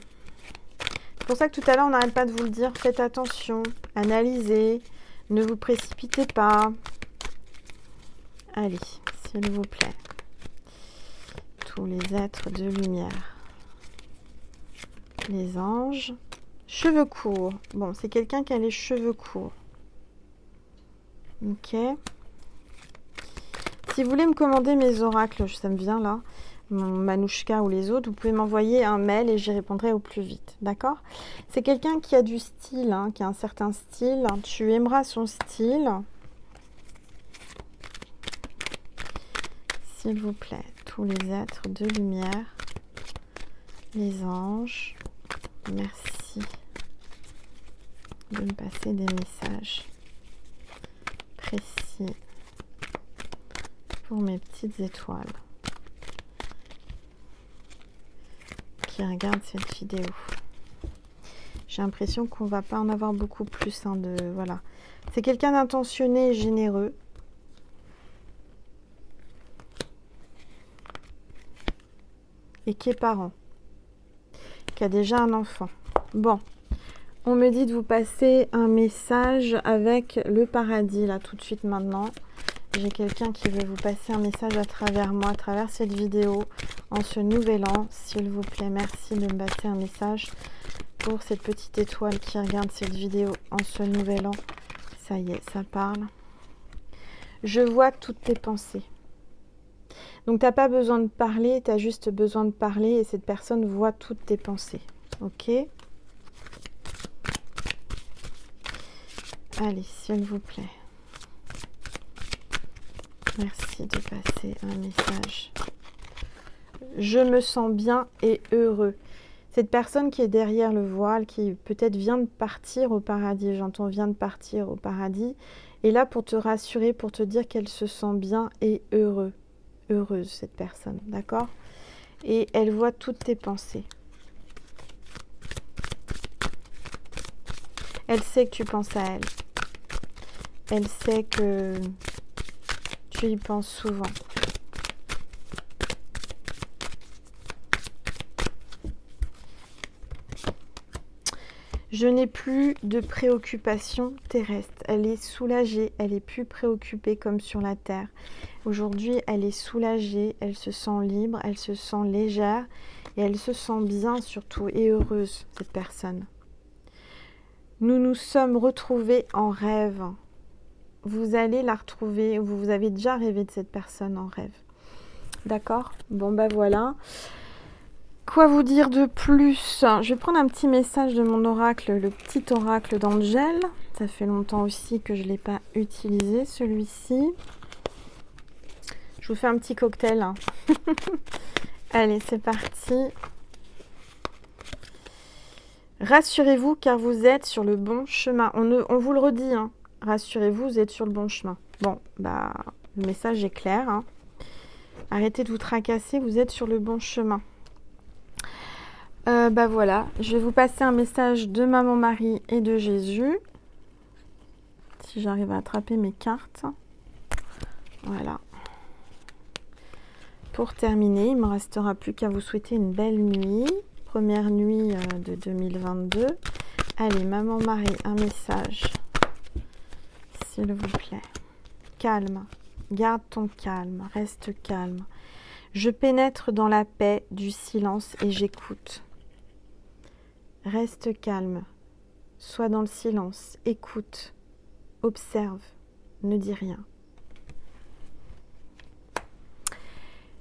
C'est pour ça que tout à l'heure, on n'arrête pas de vous le dire. Faites attention, analysez, ne vous précipitez pas. Allez, s'il vous plaît. Tous les êtres de lumière. Les anges, Cheveux courts. Bon, c'est quelqu'un qui a les cheveux courts. Ok. Si vous voulez me commander mes oracles, ça me vient là, mon Manouchka ou les autres, vous pouvez m'envoyer un mail et j'y répondrai au plus vite. D'accord? C'est quelqu'un qui a du style, hein, qui a un certain style. Tu aimeras son style. S'il vous plaît, tous les êtres de lumière, les anges, merci de me passer des messages précis pour mes petites étoiles qui regardent cette vidéo. J'ai l'impression qu'on va pas en avoir beaucoup plus. Hein, voilà. C'est quelqu'un d'intentionné et généreux. Et qui est parent. Qui a déjà un enfant. Bon. On me dit de vous passer un message avec le paradis, là, tout de suite maintenant. J'ai quelqu'un qui veut vous passer un message à travers moi, à travers cette vidéo, en ce nouvel an. S'il vous plaît, merci de me passer un message pour cette petite étoile qui regarde cette vidéo en ce nouvel an. Ça y est, ça parle. Je vois toutes tes pensées. Donc, tu n'as pas besoin de parler, tu as juste besoin de parler et cette personne voit toutes tes pensées. Ok ? Allez, s'il vous plaît. Merci de passer un message. Je me sens bien et heureux. Cette personne qui est derrière le voile, qui peut-être vient de partir au paradis, j'entends vient de partir au paradis, est là pour te rassurer, pour te dire qu'elle se sent bien et heureuse, cette personne, d'accord? Et elle voit toutes tes pensées. Elle sait que tu penses à elle. Elle sait que tu y penses souvent. Je n'ai plus de préoccupations terrestres. Elle est soulagée, elle est plus préoccupée comme sur la terre. Aujourd'hui, elle est soulagée, elle se sent libre, elle se sent légère et elle se sent bien surtout et heureuse, cette personne. Nous nous sommes retrouvés en rêve. Vous allez la retrouver, vous avez déjà rêvé de cette personne en rêve. D'accord? Bon, bah voilà. Quoi vous dire de plus? Je vais prendre un petit message de mon oracle, le petit oracle d'Angèle. Ça fait longtemps aussi que je ne l'ai pas utilisé, celui-ci. Je vous fais un petit cocktail. Hein. Allez, c'est parti. Rassurez-vous car vous êtes sur le bon chemin. On vous le redit, hein. Rassurez-vous, vous êtes sur le bon chemin. Bon, bah, le message est clair. Hein. Arrêtez de vous tracasser, vous êtes sur le bon chemin. Bah voilà, je vais vous passer un message de Maman Marie et de Jésus. Si j'arrive à attraper mes cartes. Voilà. Pour terminer, il ne me restera plus qu'à vous souhaiter une belle nuit. Première nuit de 2022. Allez, Maman Marie, un message. S'il vous plaît. Calme. Garde ton calme. Reste calme. Je pénètre dans la paix du silence et j'écoute. Reste calme. Sois dans le silence. Écoute. Observe. Ne dis rien.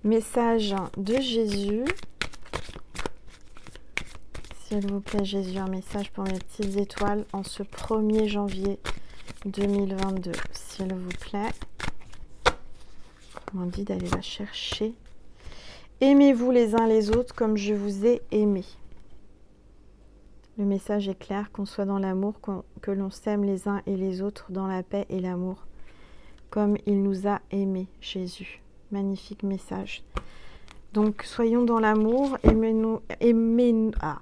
Message de Jésus. S'il vous plaît, Jésus, un message pour mes petites étoiles en ce 1er janvier 2022. S'il vous plaît. On m'a dit d'aller la chercher. Aimez-vous les uns les autres comme je vous ai aimé. Le message est clair, qu'on soit dans l'amour, que l'on s'aime les uns et les autres dans la paix et l'amour, comme il nous a aimés, Jésus. Magnifique message. Donc, soyons dans l'amour, aimez-nous. Ah,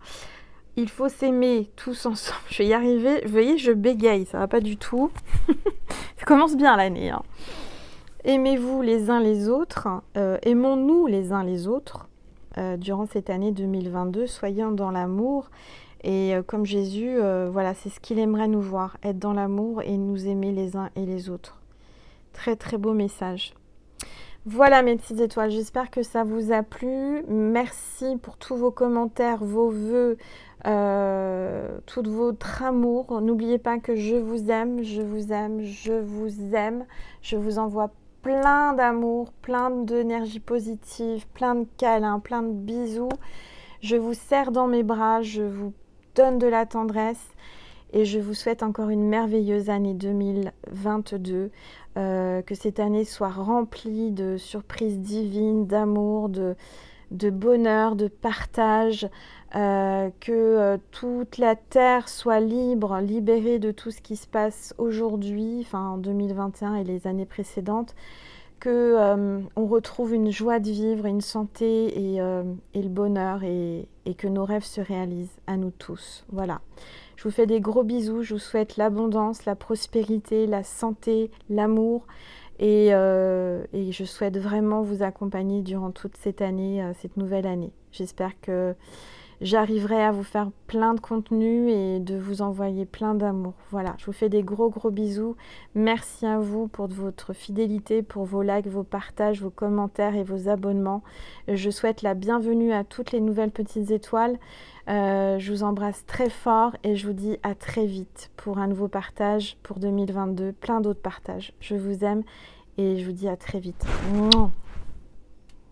il faut s'aimer tous ensemble. Je vais y arriver. Vous voyez, je bégaye, ça va pas du tout. Ça commence bien l'année. Hein. Aimez-vous les uns les autres. Aimons-nous les uns les autres durant cette année 2022. Soyons dans l'amour. Et comme Jésus, voilà, c'est ce qu'il aimerait nous voir. Être dans l'amour et nous aimer les uns et les autres. Très, très beau message. Voilà mes petites étoiles, j'espère que ça vous a plu. Merci pour tous vos commentaires, vos vœux, tout votre amour. N'oubliez pas que je vous aime, je vous aime, je vous aime. Je vous envoie plein d'amour, plein d'énergie positive, plein de câlins, plein de bisous. Je vous serre dans mes bras, je vous donne de la tendresse. Et je vous souhaite encore une merveilleuse année 2022, que cette année soit remplie de surprises divines, d'amour, de bonheur, de partage, que toute la terre soit libre, libérée de tout ce qui se passe aujourd'hui, enfin en 2021 et les années précédentes, que on retrouve une joie de vivre, une santé et le bonheur et que nos rêves se réalisent à nous tous. Voilà. Je vous fais des gros bisous, je vous souhaite l'abondance, la prospérité, la santé, l'amour et je souhaite vraiment vous accompagner durant toute cette année, cette nouvelle année. J'espère que j'arriverai à vous faire plein de contenu et de vous envoyer plein d'amour. Voilà, je vous fais des gros bisous. Merci à vous pour votre fidélité, pour vos likes, vos partages, vos commentaires et vos abonnements. Je souhaite la bienvenue à toutes les nouvelles petites étoiles. Je vous embrasse très fort et je vous dis à très vite pour un nouveau partage pour 2022, plein d'autres partages. Je vous aime et je vous dis à très vite. Mouah.